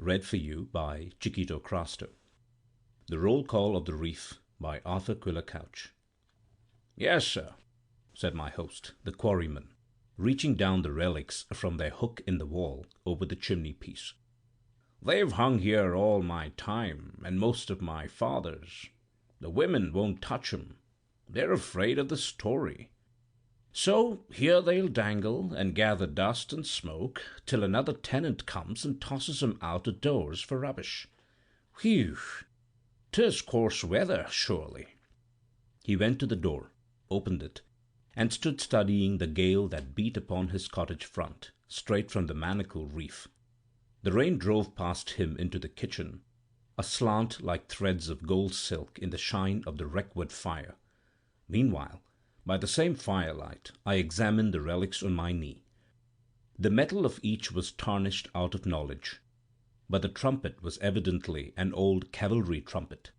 read for you by Chiquito Craster. The Roll Call of the Reef by Arthur Quiller-Couch. Yes, sir, said my host, the quarryman, reaching down the relics from their hook in the wall over the chimney-piece. They've hung here all my time, and most of my father's. The women won't touch 'em. They're afraid of the story. So here they'll dangle and gather dust and smoke till another tenant comes and tosses 'em out of doors for rubbish. Whew! 'Tis coarse weather, surely. He went to the door, opened it, and stood studying the gale that beat upon his cottage front, straight from the Manacle Reef. The rain drove past him into the kitchen, aslant like threads of gold silk in the shine of the wreckwood fire. Meanwhile, by the same firelight, I examined the relics on my knee. The metal of each was tarnished out of knowledge, but the trumpet was evidently an old cavalry trumpet,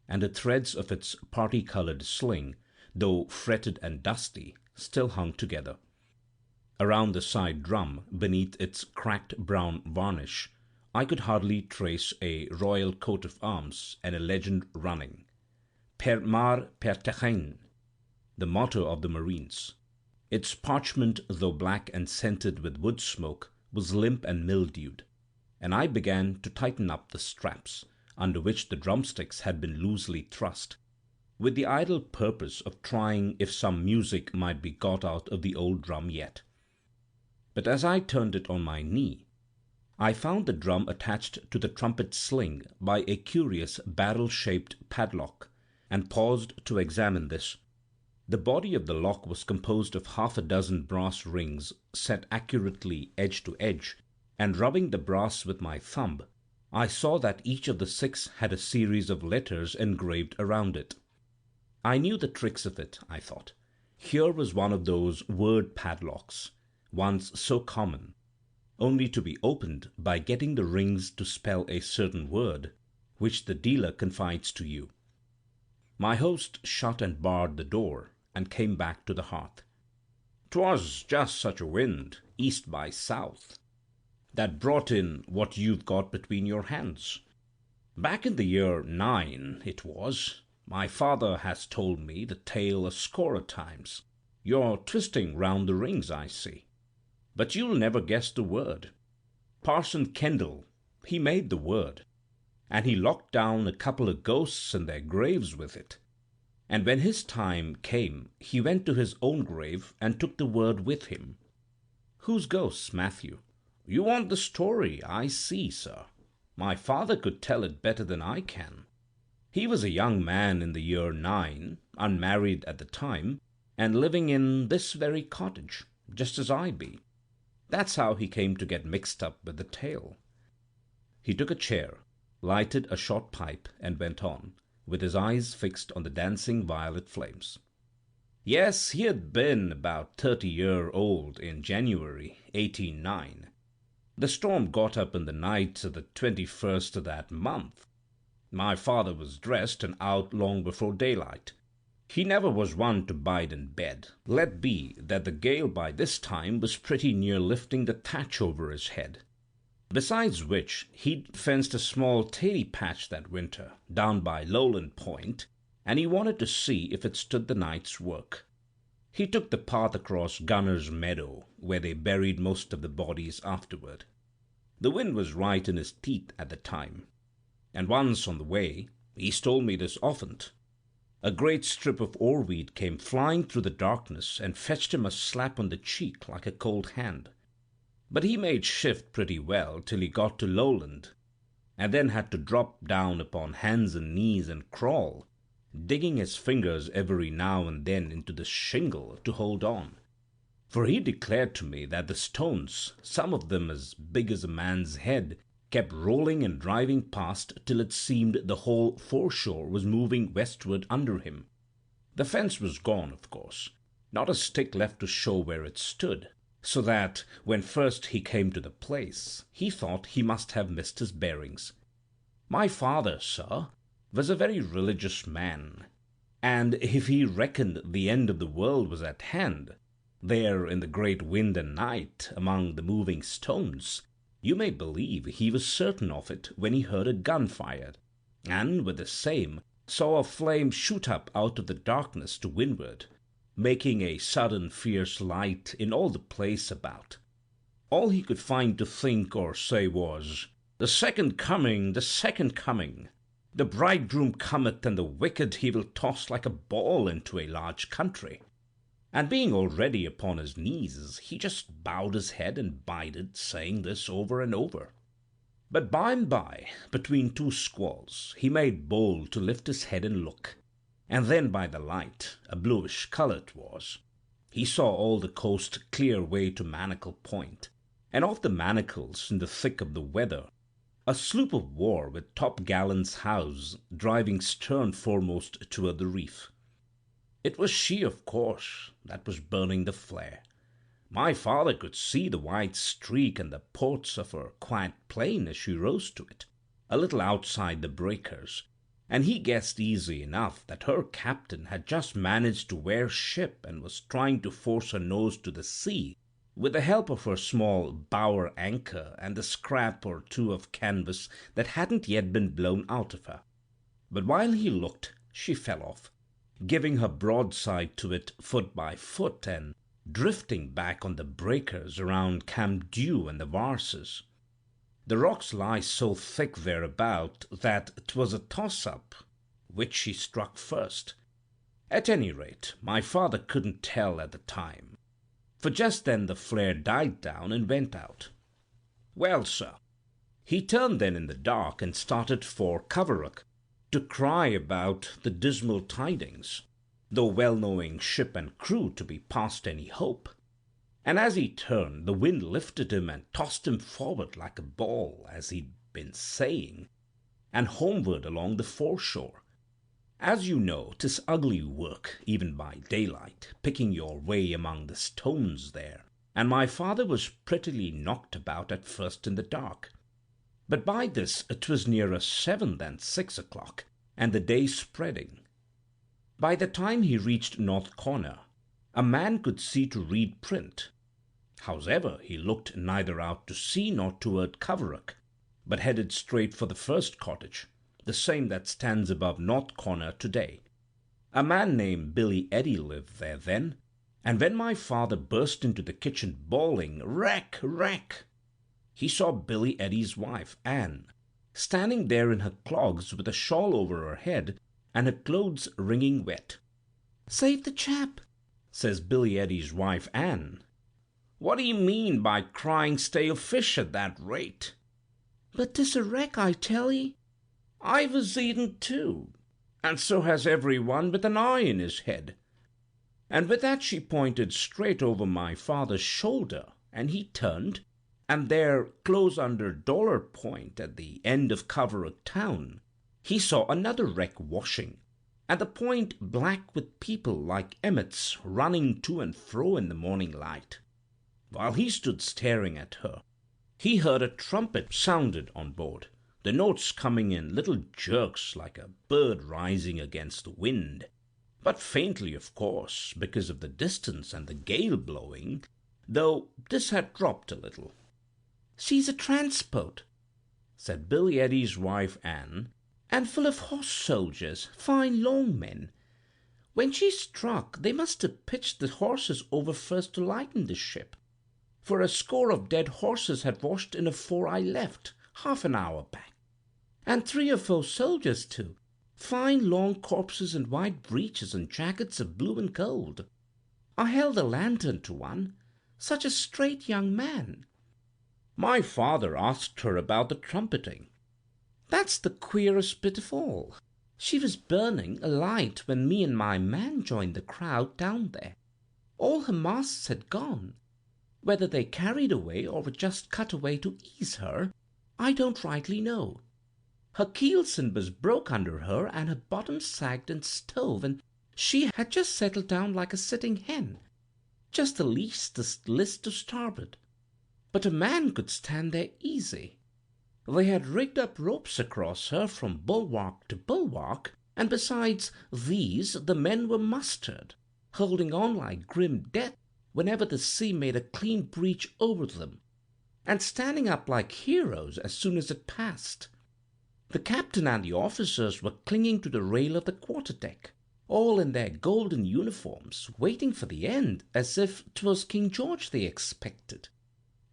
and the threads of its party-coloured sling, though fretted and dusty, still hung together. Around the side drum, beneath its cracked brown varnish, I could hardly trace a royal coat of arms and a legend running, Per mar per terrain, the motto of the Marines. Its parchment, though black and scented with wood smoke, was limp and mildewed, and I began to tighten up the straps, under which the drumsticks had been loosely thrust, with the idle purpose of trying if some music might be got out of the old drum yet. But as I turned it on my knee, I found the drum attached to the trumpet sling by a curious barrel-shaped padlock, and paused to examine this. The body of the lock was composed of half a dozen brass rings set accurately edge to edge, and rubbing the brass with my thumb, I saw that each of the 6 had a series of letters engraved around it. I knew the tricks of it, I thought. Here was one of those word padlocks, once so common, only to be opened by getting the rings to spell a certain word, which the dealer confides to you. My host shut and barred the door, and came back to the hearth. "'Twas just such a wind, east by south, that brought in what you've got between your hands. Back in the year '9, it was. My father has told me the tale a score of times. You're twisting round the rings, I see. But you'll never guess the word. Parson Kendall, he made the word, and he locked down a couple of ghosts in their graves with it. And when his time came, he went to his own grave and took the word with him." "Whose ghosts, Matthew?" "You want the story, I see, sir. My father could tell it better than I can. He was a young man in the year '9, unmarried at the time, and living in this very cottage, just as I be. That's how he came to get mixed up with the tale." He took a chair, lighted a short pipe, and went on, with his eyes fixed on the dancing violet flames. "Yes, he had been about 30-year-old in January, 1809. The storm got up in the night of the 21st of that month. My father was dressed and out long before daylight. He never was one to bide in bed, let be that the gale by this time was pretty near lifting the thatch over his head. Besides which, he'd fenced a small taily patch that winter, down by Lowland Point, and he wanted to see if it stood the night's work. He took the path across Gunner's Meadow, where they buried most of the bodies afterward. The wind was right in his teeth at the time, and once on the way, he's told me this often, a great strip of oarweed came flying through the darkness and fetched him a slap on the cheek like a cold hand. But he made shift pretty well till he got to Lowland, and then had to drop down upon hands and knees and crawl, digging his fingers every now and then into the shingle to hold on. For he declared to me that the stones, some of them as big as a man's head, kept rolling and driving past till it seemed the whole foreshore was moving westward under him. The fence was gone, of course, not a stick left to show where it stood, so that when first he came to the place, he thought he must have missed his bearings. My father, sir, was a very religious man, and if he reckoned the end of the world was at hand, there in the great wind and night, among the moving stones, You may believe he was certain of it when he heard a gun fired, and with the same saw a flame shoot up out of the darkness to windward, making a sudden fierce light in all the place about. All he could find to think or say was, "The second coming, the second coming! The bridegroom cometh, and the wicked he will toss like a ball into a large country." And being already upon his knees, he just bowed his head and bided, saying this over and over. But by and by, between two squalls, he made bold to lift his head and look, and then by the light, a bluish colour 'twas, he saw all the coast clear way to Manacle Point, and off the Manacles, in the thick of the weather, a sloop of war with topgallants house driving stern foremost toward the reef. It was she, of course, that was burning the flare. My father could see the white streak and the ports of her quite plain as she rose to it, a little outside the breakers, and he guessed easy enough that her captain had just managed to wear ship and was trying to force her nose to the sea with the help of her small bower anchor and the scrap or two of canvas that hadn't yet been blown out of her. But while he looked, she fell off, giving her broadside to it foot by foot, and drifting back on the breakers around Camp Dew and the Varses. The rocks lie so thick thereabout that 'twas a toss-up which she struck first. At any rate, my father couldn't tell at the time, for just then the flare died down and went out. Well, sir, he turned then in the dark and started for Coverack to cry about the dismal tidings, though well knowing ship and crew to be past any hope. And as he turned, the wind lifted him and tossed him forward like a ball, as he'd been saying, and homeward along the foreshore. As you know, 'tis ugly work, even by daylight, picking your way among the stones there, and my father was prettily knocked about at first in the dark. But by this 'twas nearer 7 than 6 o'clock, and the day spreading. By the time he reached North Corner, a man could see to read print. Howsever, he looked neither out to sea nor toward Coverack, but headed straight for the first cottage, the same that stands above North Corner to-day. A man named Billy Eddy lived there then, and when my father burst into the kitchen bawling, "Wreck! Wreck!" he saw Billy Eddy's wife, Anne, standing there in her clogs with a shawl over her head and her clothes wringing wet. "Save the chap," says Billy Eddy's wife, Anne. "What d'ye mean by crying stale fish at that rate?" "But 'tis a wreck, I tell ye." "I was eaten too, and so has every one with an eye in his head." And with that she pointed straight over my father's shoulder, and he turned, and there, close under Dollar Point, at the end of Coverack town, he saw another wreck washing, and the point black with people like emmets running to and fro in the morning light. While he stood staring at her, he heard a trumpet sounded on board, the notes coming in little jerks like a bird rising against the wind, but faintly, of course, because of the distance and the gale blowing, though this had dropped a little. "She's a transport," said Billy Eddy's wife, Anne, "and full of horse soldiers, fine long men. When she struck, they must have pitched the horses over first to lighten the ship, for a score of dead horses had washed in afore I left, half an hour back. And 3 or 4 soldiers, too, fine long corpses in white breeches and jackets of blue and gold. I held a lantern to one, such a straight young man." My father asked her about the trumpeting. "That's the queerest bit of all. She was burning a light when me and my man joined the crowd down there. All her masts had gone. Whether they carried away or were just cut away to ease her, I don't rightly know. Her keelson was broke under her, and her bottom sagged and stove, and she had just settled down like a sitting hen, just the leastest list to starboard. But a man could stand there easy. They had rigged up ropes across her from bulwark to bulwark, and besides these the men were mustered, holding on like grim death whenever the sea made a clean breach over them. and standing up like heroes as soon as it passed. The captain and the officers were clinging to the rail of the quarter-deck, all in their golden uniforms, waiting for the end, as if 'twas King George they expected.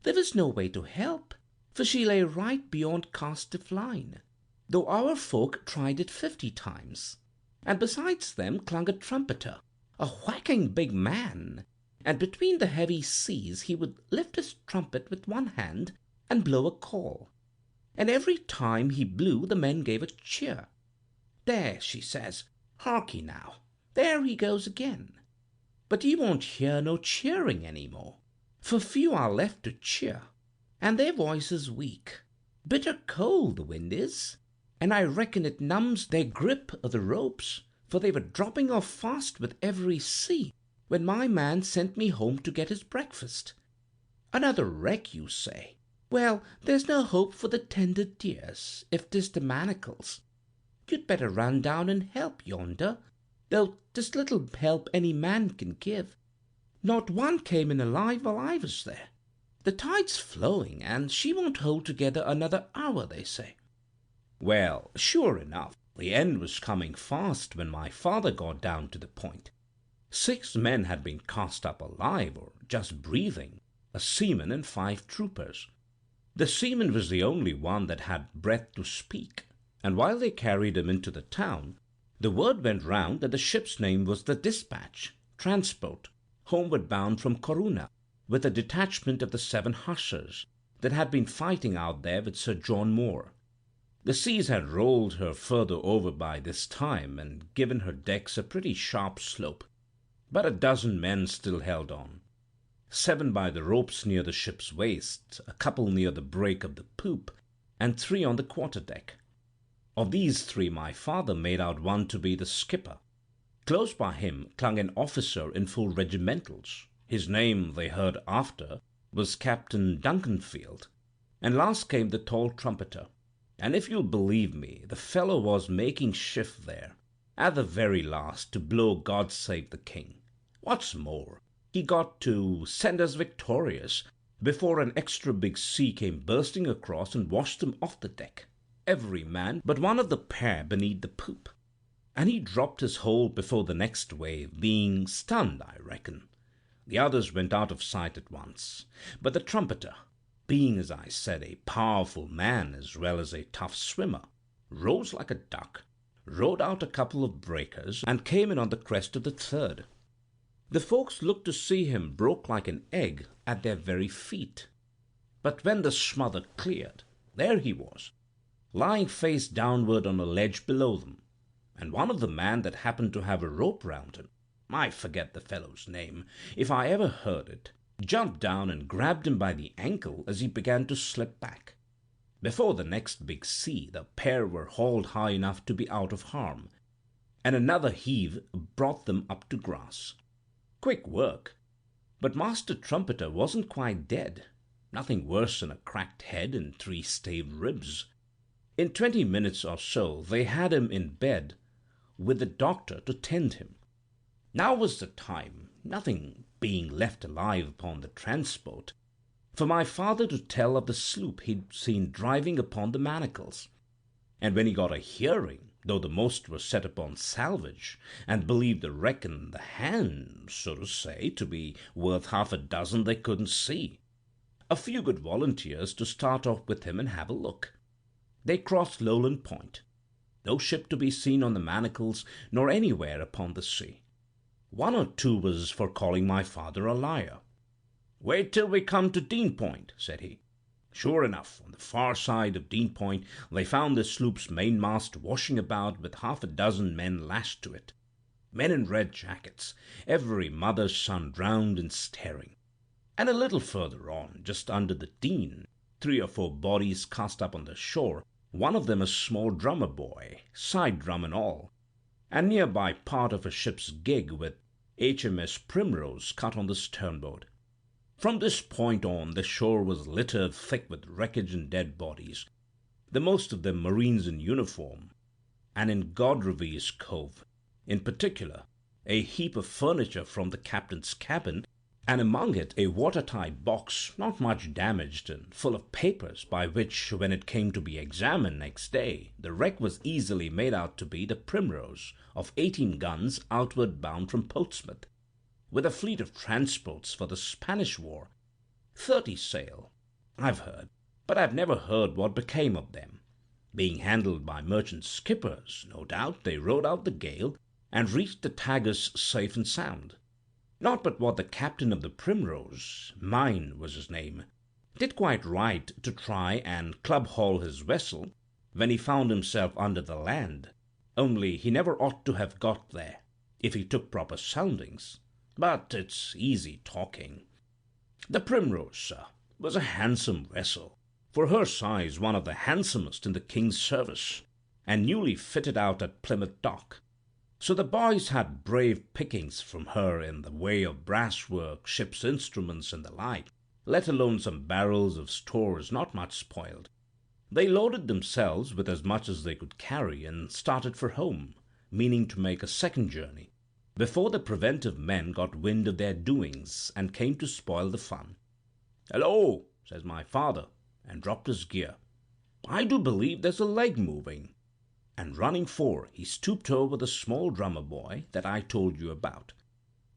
There was no way to help, for she lay right beyond cast-off line, though our folk tried it 50 times. And besides them clung a trumpeter, a whacking big man, and between the heavy seas he would lift his trumpet with one hand and blow a call. And every time he blew the men gave a cheer. "There," she says, "harkee now, there he goes again." But ye won't hear no cheering any more, for few are left to cheer, and their voices weak. Bitter cold the wind is, and I reckon it numbs their grip o' the ropes, for they were dropping off fast with every sea when my man sent me home to get his breakfast. Another wreck, you say? Well, there's no hope for the tender dears, if 'tis the manacles. You'd better run down and help yonder, though 'tis little help any man can give. Not one came in alive while I was there. The tide's flowing, and she won't hold together another hour, they say." Well, sure enough, the end was coming fast when my father got down to the point. 6 men had been cast up alive, or just breathing, a seaman and 5 troopers. The seaman was the only one that had breath to speak, and while they carried him into the town, the word went round that the ship's name was the Dispatch, transport, homeward bound from Corunna, with a detachment of the 7 Hussars that had been fighting out there with Sir John Moore. The seas had rolled her further over by this time and given her decks a pretty sharp slope, but a dozen men still held on. 7 by the ropes near the ship's waist, a couple near the break of the poop, and 3 on the quarter-deck. Of these 3 my father made out one to be the skipper. Close by him clung an officer in full regimentals. His name, they heard after, was Captain Duncanfield. And last came the tall trumpeter. And if you'll believe me, the fellow was making shift there, at the very last, to blow God Save the King. What's more, he got to send us victorious before an extra big sea came bursting across and washed them off the deck, every man but one of the pair beneath the poop. And he dropped his hold before the next wave, being stunned, I reckon. The others went out of sight at once, but the trumpeter, being, as I said, a powerful man as well as a tough swimmer, rose like a duck, rode out a couple of breakers, and came in on the crest of the third. The folks looked to see him broke like an egg at their very feet. But when the smother cleared, there he was, lying face downward on a ledge below them, and one of the men that happened to have a rope round him, I forget the fellow's name, if I ever heard it, jumped down and grabbed him by the ankle as he began to slip back. Before the next big sea, the pair were hauled high enough to be out of harm, and another heave brought them up to grass. Quick work, but Master Trumpeter wasn't quite dead, nothing worse than a cracked head and 3 staved ribs. In 20 minutes or so they had him in bed with the doctor to tend him. Now was the time, nothing being left alive upon the transport, for my father to tell of the sloop he'd seen driving upon the manacles. And when he got a hearing, though the most were set upon salvage, and believed the wreck in the hand, so to say, to be worth 6 they couldn't see, a few good volunteers to start off with him and have a look. They crossed Lowland Point. No ship to be seen on the manacles, nor anywhere upon the sea. 1 or 2 was for calling my father a liar. "Wait till we come to Dean Point," said he. Sure enough, on the far side of Dean Point they found the sloop's mainmast washing about with 6 men lashed to it. Men in red jackets, every mother's son drowned and staring. And a little further on, just under the Dean, 3 or 4 bodies cast up on the shore, one of them a small drummer boy, side drum and all, and nearby part of a ship's gig with HMS Primrose cut on the sternboard. From this point on the shore was littered thick with wreckage and dead bodies, the most of them marines in uniform, and in Godrevie's Cove, in particular, a heap of furniture from the captain's cabin and among it a watertight box not much damaged and full of papers by which, when it came to be examined next day, the wreck was easily made out to be the Primrose, of 18 guns, outward bound from Portsmouth, with a fleet of transports for the Spanish War. 30 sail, I've heard, but I've never heard what became of them. Being handled by merchant skippers, no doubt they rode out the gale and reached the Tagus safe and sound. Not but what the captain of the Primrose, Mine was his name, did quite right to try and club-haul his vessel when he found himself under the land, only he never ought to have got there, if he took proper soundings. But it's easy talking. The Primrose, sir, was a handsome vessel, for her size one of the handsomest in the King's service, and newly fitted out at Plymouth Dock. So the boys had brave pickings from her in the way of brasswork, ship's instruments, and the like, let alone some barrels of stores not much spoiled. They loaded themselves with as much as they could carry and started for home, meaning to make a second journey, before the preventive men got wind of their doings and came to spoil the fun. "Hello," says my father, and dropped his gear. "I do believe there's a leg moving." And running for, he stooped over the small drummer boy that I told you about.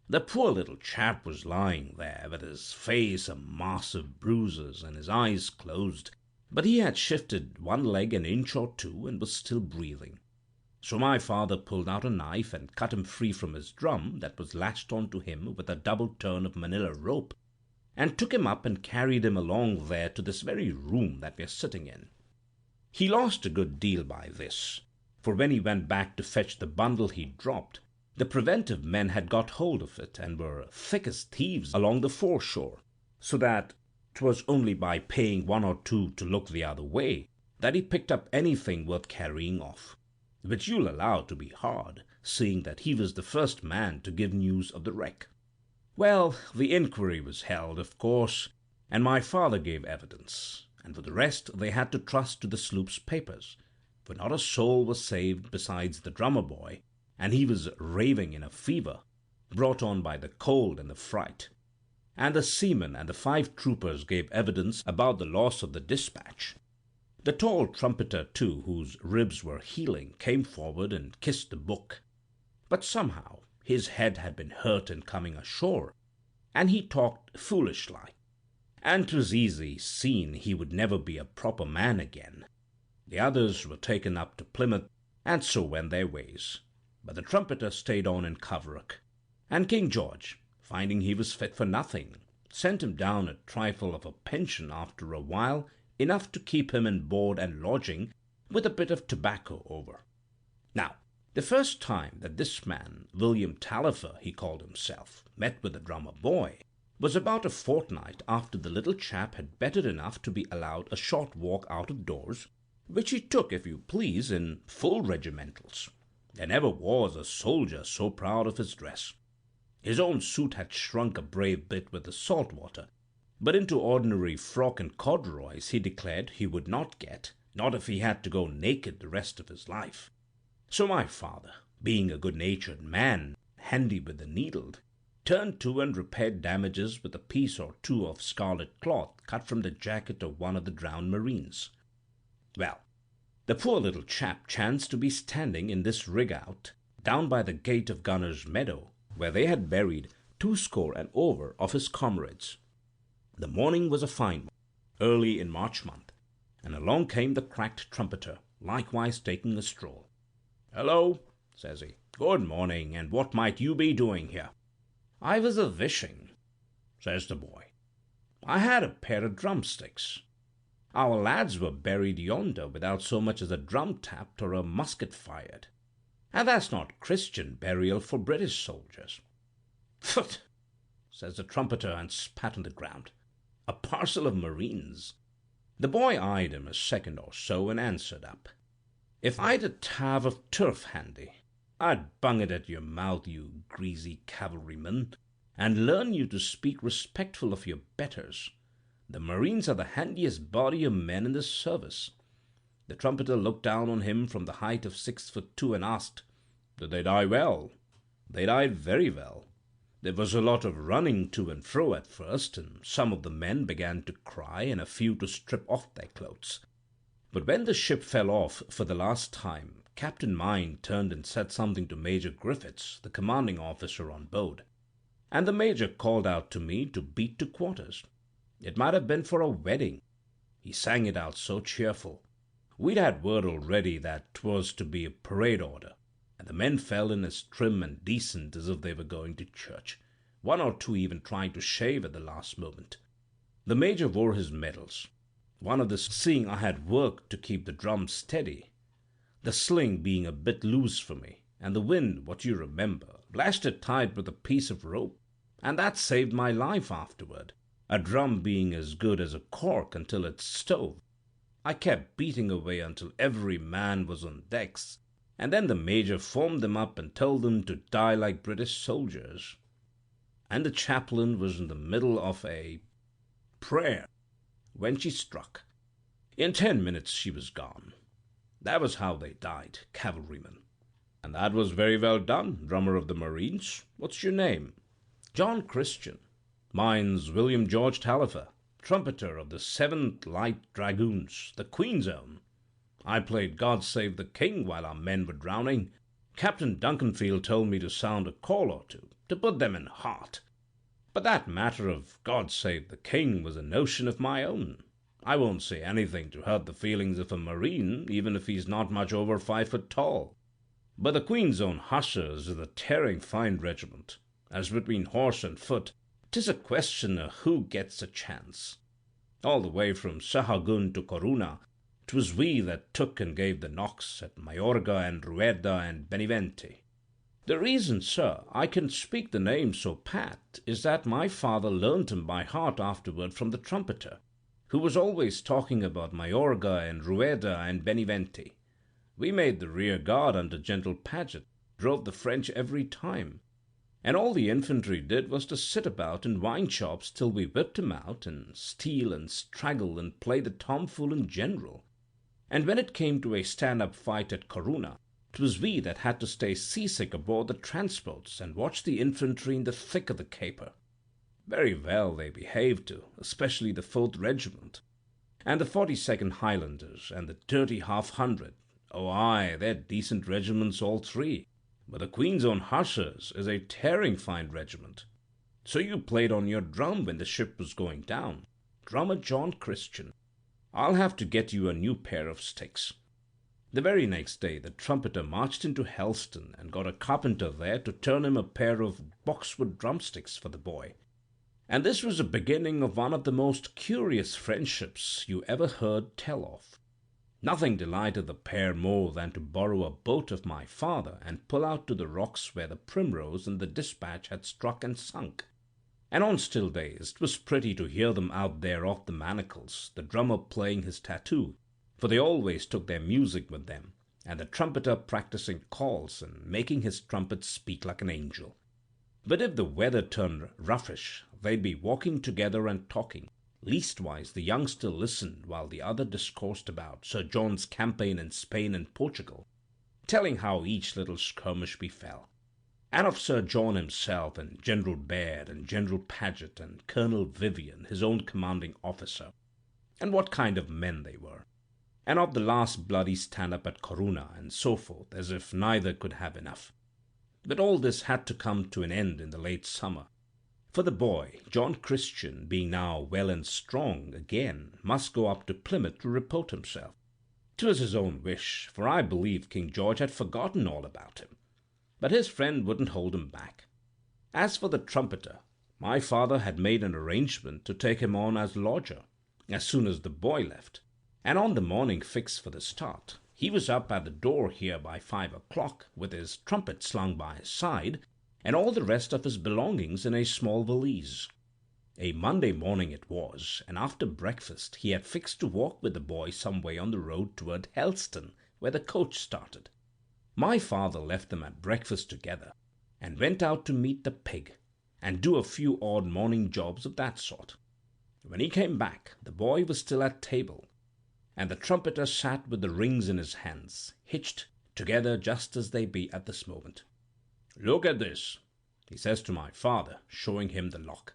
The poor little chap was lying there, with his face a mass of bruises and his eyes closed, but he had shifted one leg an inch or two and was still breathing. So my father pulled out a knife and cut him free from his drum that was latched on to him with a double turn of manila rope, and took him up and carried him along there to this very room that we're sitting in. He lost a good deal by this, for when he went back to fetch the bundle he'd dropped, the preventive men had got hold of it and were thick as thieves along the foreshore, so that 'twas only by paying 1 or 2 to look the other way that he picked up anything worth carrying off, which you'll allow to be hard, seeing that he was the first man to give news of the wreck. Well, the inquiry was held, of course, and my father gave evidence, and for the rest they had to trust to the sloop's papers, for not a soul was saved besides the drummer boy, and he was raving in a fever, brought on by the cold and the fright. And the seamen and the 5 troopers gave evidence about the loss of the Dispatch. The tall trumpeter, too, whose ribs were healing, came forward and kissed the book. But somehow his head had been hurt in coming ashore, and he talked foolish-like, and 'twas easy seen he would never be a proper man again. The others were taken up to Plymouth, and so went their ways. But the trumpeter stayed on in Coverack, and King George, finding he was fit for nothing, sent him down a trifle of a pension after a while, enough to keep him in board and lodging, with a bit of tobacco over. Now, the first time that this man, William Tallifer he called himself, met with the drummer boy, was about a fortnight after the little chap had bettered enough to be allowed a short walk out of doors, which he took, if you please, in full regimentals. There never was a soldier so proud of his dress. His own suit had shrunk a brave bit with the salt water, but into ordinary frock and corduroys he declared he would not get, not if he had to go naked the rest of his life. So my father, being a good-natured man, handy with the needle, turned to and repaired damages with a piece or 2 of scarlet cloth cut from the jacket of one of the drowned marines. Well, the poor little chap chanced to be standing in this rig-out down by the gate of Gunner's Meadow, where they had buried 80 and over of his comrades. The morning was a fine one, early in March month, and along came the cracked trumpeter, likewise taking a stroll. "Hello," says he. "Good morning, and what might you be doing here?" "I was a-wishing," says the boy. "I had a pair of drumsticks. Our lads were buried yonder without so much as a drum tapped or a musket fired, and that's not Christian burial for British soldiers." "Phut!" says the trumpeter, and spat on the ground. "A parcel of marines." The boy eyed him a second or so, and answered up. "If I'd a tav of turf handy, I'd bung it at your mouth, you greasy cavalryman, and learn you to speak respectful of your betters. The marines are the handiest body of men in the service." The trumpeter looked down on him from the height of 6 foot 2 and asked, "Did they die well?" "They died very well." There was a lot of running to and fro at first, and some of the men began to cry and a few to strip off their clothes. But when the ship fell off for the last time, Captain Mine turned and said something to Major Griffiths, the commanding officer on board, and the major called out to me to beat to quarters. It might have been for a wedding. He sang it out so cheerful. We'd had word already that 'twas to be a parade order, and the men fell in as trim and decent as if they were going to church, one or two even trying to shave at the last moment. The major wore his medals, one of the seeing I had worked to keep the drum steady, the sling being a bit loose for me, and the wind, what you remember, lashed it tight with a piece of rope, and that saved my life afterward, a drum being as good as a cork until it stove. I kept beating away until every man was on decks, and then the major formed them up and told them to die like British soldiers. And the chaplain was in the middle of a prayer when she struck. In 10 minutes she was gone. That was how they died, cavalrymen. And that was very well done, drummer of the Marines. What's your name? John Christian. Mine's William George Tallifer, trumpeter of the 7th Light Dragoons, the Queen's Own. I played God Save the King while our men were drowning. Captain Duncanfield told me to sound a call or two, to put them in heart. But that matter of God Save the King was a notion of my own. I won't say anything to hurt the feelings of a Marine, even if he's not much over 5 foot tall. But the Queen's Own Hussars is a tearing fine regiment. As between horse and foot, 'tis a question of who gets a chance. All the way from Sahagun to Corunna, 'twas we that took and gave the knocks at Mayorga and Rueda and Benevente. The reason, sir, I can speak the name so pat is that my father learnt 'em by heart afterward from the trumpeter, who was always talking about Mayorga and Rueda and Benevente. We made the rear guard under General Paget, drove the French every time, and all the infantry did was to sit about in wine shops till we whipped 'em out, and steal and straggle and play the tomfool in general. And when it came to a stand-up fight at Corunna, 'twas we that had to stay seasick aboard the transports and watch the infantry in the thick of the caper. Very well they behaved too, especially the 4th Regiment, and the 42nd Highlanders, and the dirty half-hundred. Oh, aye, they're decent regiments all three, but the Queen's Own Hussars is a tearing fine regiment. So you played on your drum when the ship was going down, drummer John Christian. I'll have to get you a new pair of sticks. The very next day the trumpeter marched into Helston and got a carpenter there to turn him a pair of boxwood drumsticks for the boy. And this was the beginning of one of the most curious friendships you ever heard tell of. Nothing delighted the pair more than to borrow a boat of my father and pull out to the rocks where the Primrose and the Dispatch had struck and sunk. And on still days 'twas pretty to hear them out there off the manacles, the drummer playing his tattoo, for they always took their music with them, and the trumpeter practicing calls and making his trumpet speak like an angel. But if the weather turned roughish, they'd be walking together and talking. Leastwise the youngster listened while the other discoursed about Sir John's campaign in Spain and Portugal, telling how each little skirmish befell, and of Sir John himself and General Baird and General Paget and Colonel Vivian, his own commanding officer, and what kind of men they were, and of the last bloody stand-up at Corunna, and so forth, as if neither could have enough. But all this had to come to an end in the late summer, for the boy, John Christian, being now well and strong again, must go up to Plymouth to report himself. 'Twas his own wish, for I believe King George had forgotten all about him. But his friend wouldn't hold him back. As for the trumpeter, my father had made an arrangement to take him on as lodger, as soon as the boy left, and on the morning fixed for the start, he was up at the door here by 5 o'clock, with his trumpet slung by his side, and all the rest of his belongings in a small valise. A Monday morning it was, and after breakfast he had fixed to walk with the boy some way on the road toward Helston, where the coach started. My father left them at breakfast together, and went out to meet the pig, and do a few odd morning jobs of that sort. When he came back, the boy was still at table, and the trumpeter sat with the rings in his hands, hitched together just as they be at this moment. "Look at this," he says to my father, showing him the lock.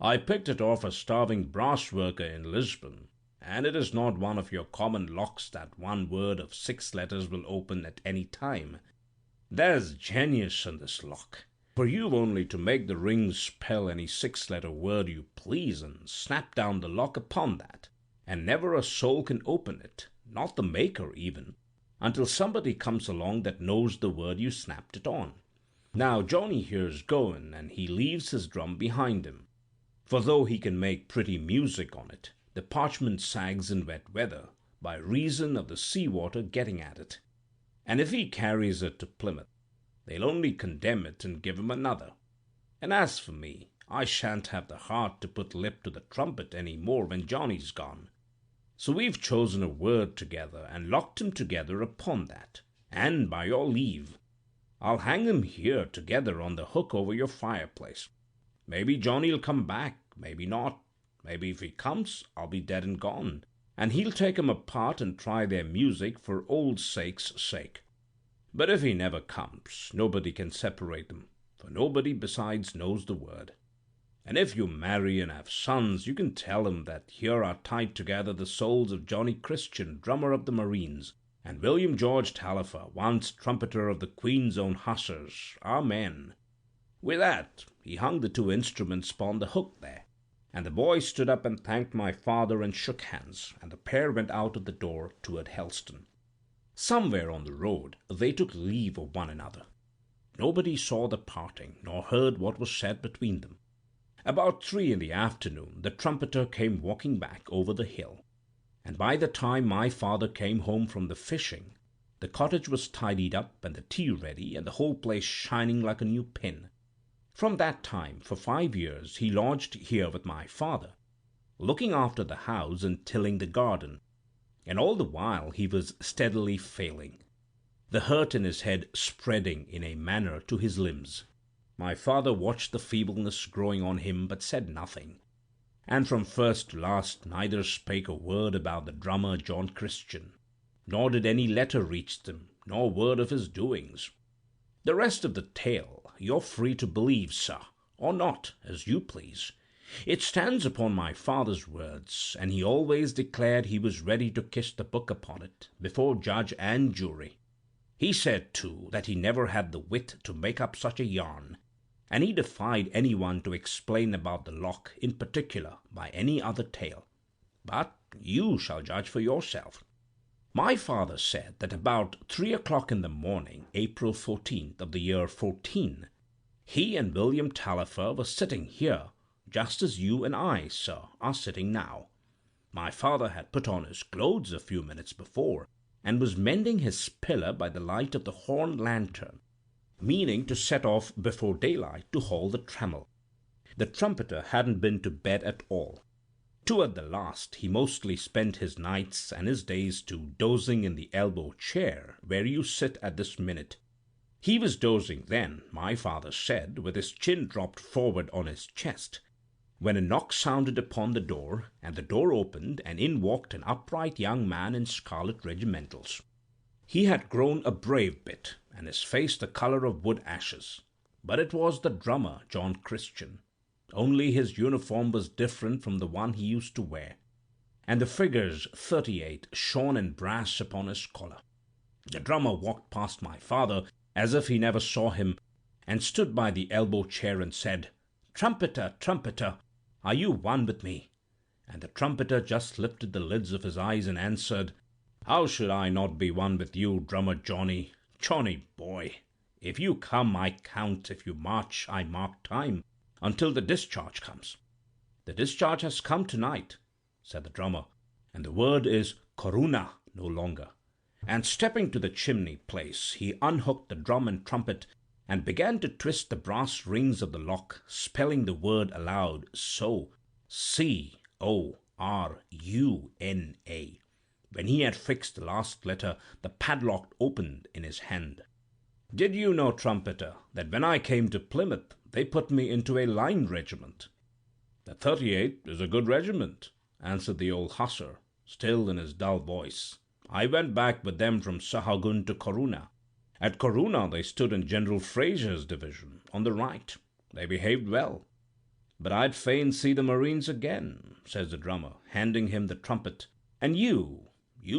"I picked it off a starving brass worker in Lisbon, and it is not one of your common locks that one word of 6 letters will open at any time. There's genius in this lock, for you've only to make the ring spell any 6-letter word you please and snap down the lock upon that, and never a soul can open it, not the maker even, until somebody comes along that knows the word you snapped it on. Now Johnny here's goin', and he leaves his drum behind him, for though he can make pretty music on it, the parchment sags in wet weather, by reason of the sea-water getting at it. And if he carries it to Plymouth, they'll only condemn it and give him another. And as for me, I shan't have the heart to put lip to the trumpet any more when Johnny's gone. So we've chosen a word together and locked 'em together upon that. And by your leave, I'll hang 'em here together on the hook over your fireplace. Maybe Johnny'll come back, maybe not. Maybe if he comes, I'll be dead and gone, and he'll take 'em apart and try their music for old sake's sake. But if he never comes, nobody can separate them, for nobody besides knows the word. And if you marry and have sons, you can tell 'em that here are tied together the souls of Johnny Christian, drummer of the Marines, and William George Tallifer, once trumpeter of the Queen's Own Hussars, our men." With that, he hung the 2 instruments upon the hook there, and the boy stood up and thanked my father and shook hands, and the pair went out of the door toward Helston. Somewhere on the road they took leave of one another. Nobody saw the parting, nor heard what was said between them. About 3 in the afternoon the trumpeter came walking back over the hill, and by the time my father came home from the fishing, the cottage was tidied up and the tea ready and the whole place shining like a new pin. From that time, for 5 years, he lodged here with my father, looking after the house and tilling the garden, and all the while he was steadily failing, the hurt in his head spreading in a manner to his limbs. My father watched the feebleness growing on him, but said nothing, and from first to last neither spake a word about the drummer John Christian, nor did any letter reach them, nor word of his doings. The rest of the tale you're free to believe, sir, or not, as you please. It stands upon my father's words, and he always declared he was ready to kiss the book upon it, before judge and jury. He said, too, that he never had the wit to make up such a yarn, and he defied anyone to explain about the lock in particular by any other tale. But you shall judge for yourself. My father said that about 3 o'clock in the morning, April 14th of the year 14, he and William Tallifer were sitting here, just as you and I, sir, are sitting now. My father had put on his clothes a few minutes before, and was mending his pillar by the light of the horn lantern, meaning to set off before daylight to haul the trammel. The trumpeter hadn't been to bed at all. Toward the last he mostly spent his nights and his days too dozing in the elbow chair where you sit at this minute. He was dozing then, my father said, with his chin dropped forward on his chest, when a knock sounded upon the door, and the door opened, and in walked an upright young man in scarlet regimentals. He had grown a brave bit, and his face the colour of wood ashes, but it was the drummer John Christian. Only his uniform was different from the one he used to wear, and the figures 38 shone in brass upon his collar. The drummer walked past my father as if he never saw him, and stood by the elbow chair and said, "Trumpeter, trumpeter, are you one with me?" And the trumpeter just lifted the lids of his eyes and answered, "How should I not be one with you, drummer Johnny? Johnny boy, if you come, I count; if you march, I mark time, until the discharge comes." "The discharge has come tonight," said the drummer, "and the word is Corunna no longer." And stepping to the chimney place, he unhooked the drum and trumpet, and began to twist the brass rings of the lock, spelling the word aloud, so, Coruna. When he had fixed the last letter, the padlock opened in his hand. "Did you know, trumpeter, that when I came to Plymouth, they put me into a line regiment?" "The 38 is a good regiment," answered the old hussar, still in his dull voice. "I went back with them from Sahagun to Corunna. At Corunna they stood in General Fraser's division, on the right, They behaved well. But I'd fain see the marines again, says the drummer, handing him the trumpet. And you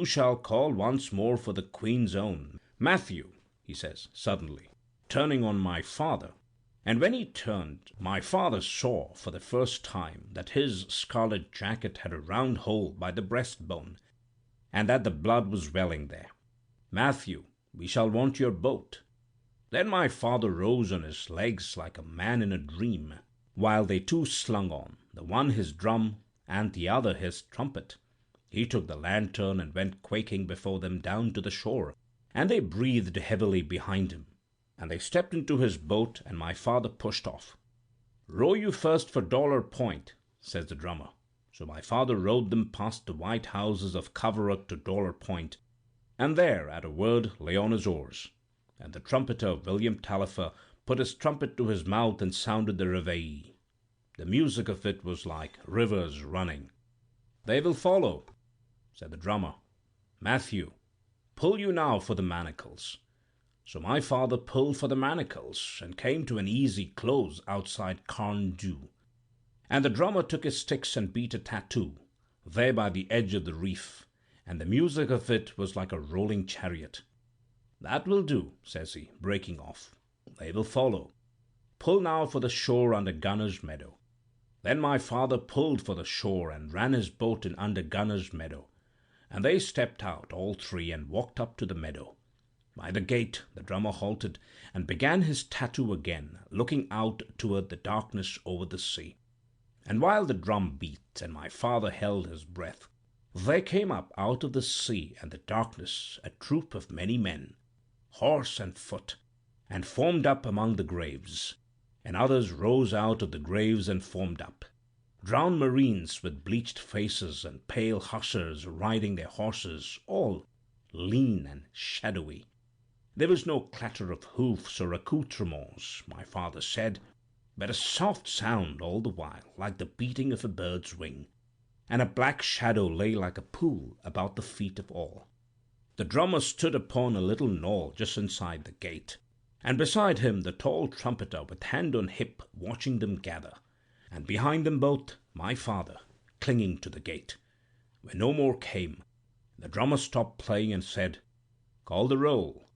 shall call once more for the Queen's own. Matthew, he says suddenly, turning on my father. And when he turned, my father saw for the first time that his scarlet jacket had a round hole by the breastbone, and that the blood was welling there. Matthew, we shall want your boat. Then my father rose on his legs like a man in a dream, while they two slung on, the one his drum and the other his trumpet. He took the lantern and went quaking before them down to the shore, and they breathed heavily behind him. And they stepped into his boat, and my father pushed off. Row you first for Dollar Point, says the drummer. So my father rowed them past the white houses of Coverack to Dollar Point, and there at a word lay on his oars. And the trumpeter William Tallifer put his trumpet to his mouth and sounded the reveille. The music of it was like rivers running. They will follow, said the drummer. Matthew, pull you now for the manacles. So my father pulled for the manacles, and came to an easy close outside Carn Du. And the drummer took his sticks and beat a tattoo, there by the edge of the reef, and the music of it was like a rolling chariot. That will do, says he, breaking off. They will follow. Pull now for the shore under Gunner's Meadow. Then my father pulled for the shore, and ran his boat in under Gunner's Meadow. And they stepped out, all three, and walked up to the meadow. By the gate the drummer halted, and began his tattoo again, looking out toward the darkness over the sea. And while the drum beat, and my father held his breath, there came up out of the sea and the darkness a troop of many men, horse and foot, and formed up among the graves. And others rose out of the graves and formed up. Drowned marines with bleached faces, and pale hussars riding their horses, all lean and shadowy. There was no clatter of hoofs or accoutrements, my father said, but a soft sound all the while, like the beating of a bird's wing, and a black shadow lay like a pool about the feet of all. The drummer stood upon a little knoll just inside the gate, and beside him the tall trumpeter with hand on hip watching them gather, and behind them both my father, clinging to the gate. When no more came, the drummer stopped playing and said, "Call the roll."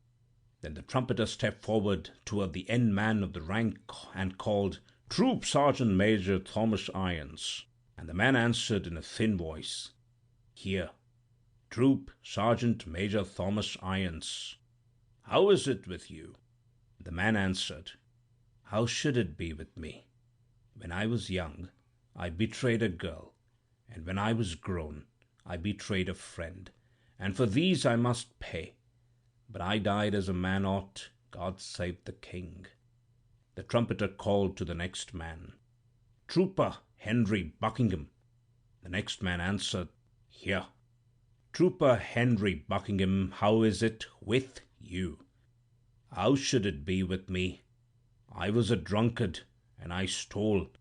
Then the trumpeter stepped forward toward the end man of the rank and called, "Troop Sergeant Major Thomas Irons." And the man answered in a thin voice, "Here." "Troop Sergeant Major Thomas Irons. How is it with you?" The man answered, "How should it be with me? When I was young, I betrayed a girl, and when I was grown, I betrayed a friend, and for these I must pay. But I died as a man ought, God save the king." The trumpeter called to the next man, "Trooper Henry Buckingham." The next man answered, "Here." "Trooper Henry Buckingham, how is it with you?" "How should it be with me? I was a drunkard, and I stole,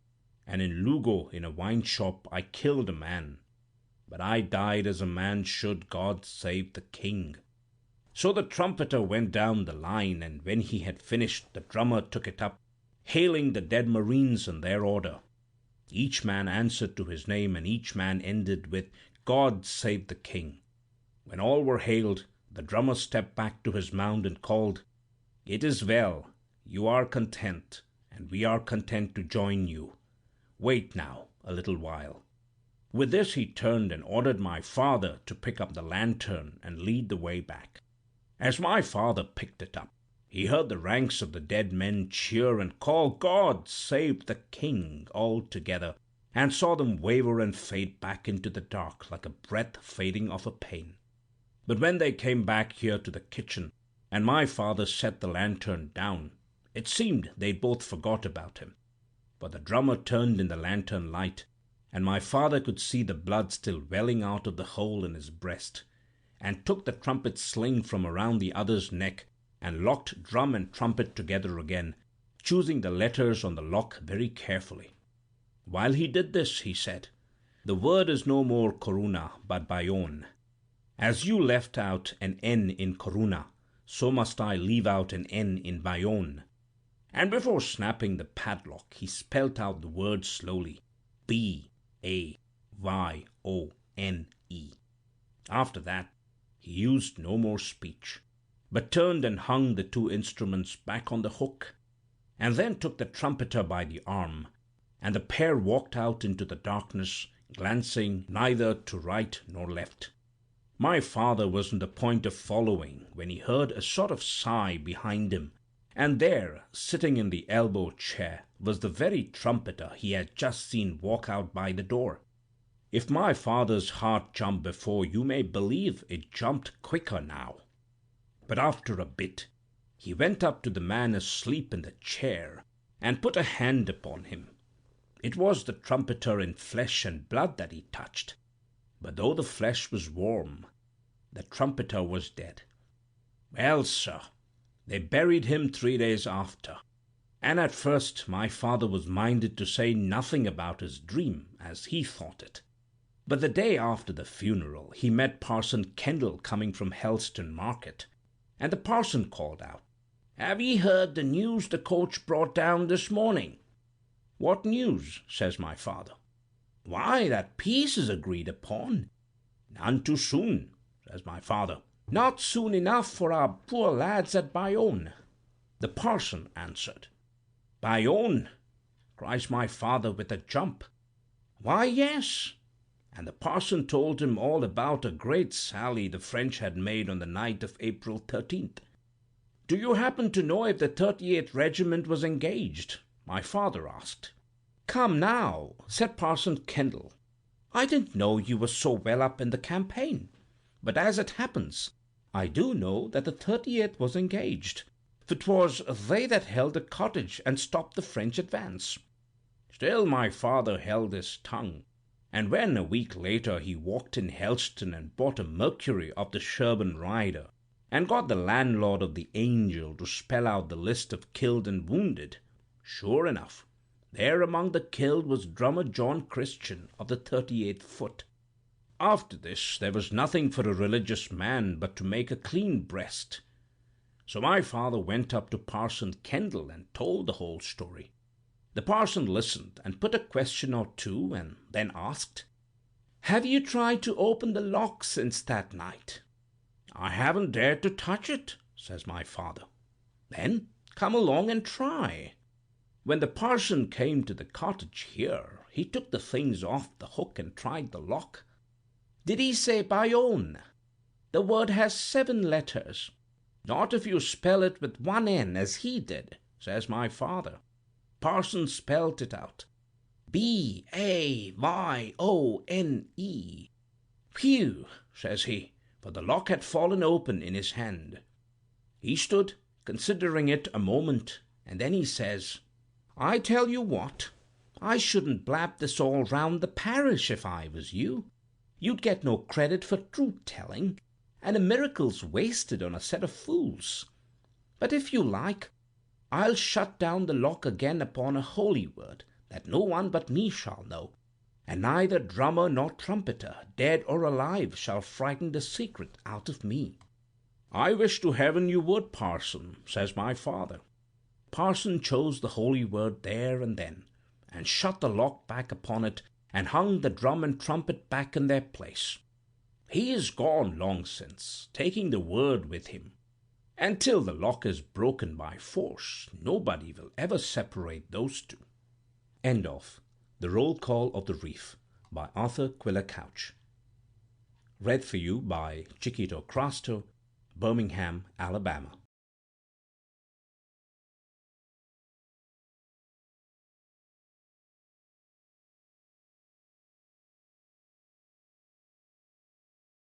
and in Lugo in a wine shop I killed a man. But I died as a man should, God save the king." So the trumpeter went down the line, and when he had finished, the drummer took it up, hailing the dead marines in their order. Each man answered to his name, and each man ended with, "God save the king." When all were hailed, the drummer stepped back to his mount and called, "It is well, you are content, and we are content to join you. Wait now a little while." With this he turned and ordered my father to pick up the lantern and lead the way back. As my father picked it up, he heard the ranks of the dead men cheer and call, "God save the king," all together, and saw them waver and fade back into the dark like a breath fading off a pane. But when they came back here to the kitchen, and my father set the lantern down, it seemed they both forgot about him. But the drummer turned in the lantern light, and my father could see the blood still welling out of the hole in his breast, and took the trumpet sling from around the other's neck, and locked drum and trumpet together again, choosing the letters on the lock very carefully. While he did this, he said, "The word is no more Corunna, but Bayonne. As you left out an N in Corunna, so must I leave out an N in Bayonne. and before snapping the padlock he spelt out the word slowly, Bayone. After that he used no more speech, but turned and hung the two instruments back on the hook, and then took the trumpeter by the arm, and the pair walked out into the darkness, glancing neither to right nor left. My father was on the point of following when he heard a sort of sigh behind him, and there, sitting in the elbow chair, was the very trumpeter he had just seen walk out by the door. If my father's heart jumped before, you may believe it jumped quicker now. But after a bit he went up to the man asleep in the chair and put a hand upon him. It was the trumpeter in flesh and blood that he touched, but though the flesh was warm, the trumpeter was dead. Well, sir, they buried him 3 days after, and at first my father was minded to say nothing about his dream, as he thought it. But the day after the funeral he met Parson Kendall coming from Helston Market, and the parson called out, "Have ye heard the news the coach brought down this morning?" "What news?" says my father. "Why, that peace is agreed upon." "None too soon," says my father. "Not soon enough for our poor lads at Bayonne," the parson answered. "Bayonne!" cries my father with a jump. "Why, yes." And the parson told him all about a great sally the French had made on the night of April 13th. "Do you happen to know if the 38th Regiment was engaged?" my father asked. "Come now," said Parson Kendall, "I didn't know you were so well up in the campaign, but as it happens, I do know that the 38th was engaged, for 'twas they that held the cottage and stopped the French advance." Still my father held his tongue, and when a week later he walked in Helston and bought a Mercury of the Sherborne rider, and got the landlord of the Angel to spell out the list of killed and wounded, sure enough, there among the killed was drummer John Christian of the 38th Foot. After this there was nothing for a religious man but to make a clean breast. So my father went up to Parson Kendall and told the whole story. The parson listened and put a question or two, and then asked, "Have you tried to open the lock since that night?" "I haven't dared to touch it," says my father. "Then come along and try." When the parson came to the cottage here, he took the things off the hook and tried the lock. "Did he say Bayonne? The word has 7 letters. Not if you spell it with one N as he did," says my father. Parson spelt it out, Bayone. "Phew," says he, for the lock had fallen open in his hand. He stood considering it a moment, and then he says, "I tell you what, I shouldn't blab this all round the parish if I was you. You'd get no credit for truth-telling, and a miracle's wasted on a set of fools. But if you like, I'll shut down the lock again upon a holy word that no one but me shall know, and neither drummer nor trumpeter, dead or alive, shall frighten the secret out of me." "I wish to heaven you would, parson," says my father. Parson chose the holy word there and then, and shut the lock back upon it, and hung the drum and trumpet back in their place. He is gone long since, taking the word with him. And till the lock is broken by force, nobody will ever separate those two. End of The Roll Call of the Reef by Arthur Quiller-Couch. Read for you by Chiquito Crasto, Birmingham, Alabama.